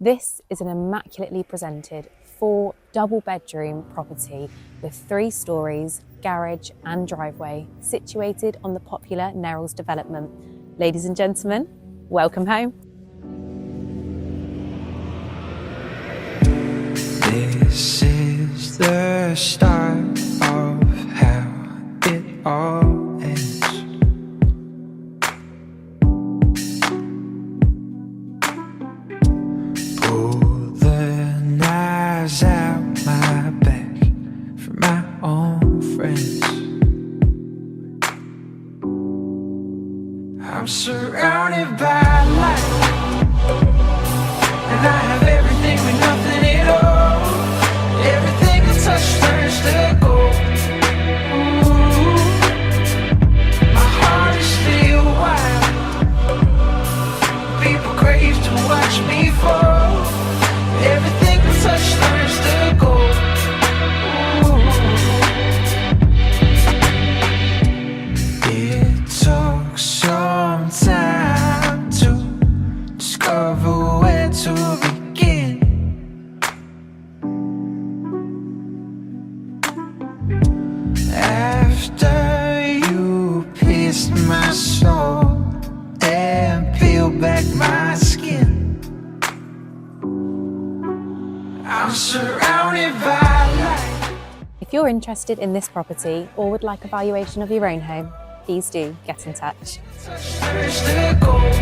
This is an immaculately presented 4 double-bedroom property with 3 stories, garage and driveway, situated on the popular Nerrells development. Ladies and gentlemen, welcome home. This is the start of how it all ends. Pull the knives out my back for my own friends. I'm surrounded by light, and I have everything with nothing at all. Everything I touch turns to gold. Ooh, my heart is still wild. People crave to watch me fall. Everything I touch turns to gold. Ooh. It took some time to discover where to begin. After you pierced my soul and peeled back my skin, I'm surrounded by light. If you're interested in this property or would like a valuation of your own home, please do get in touch. Touch turns to gold.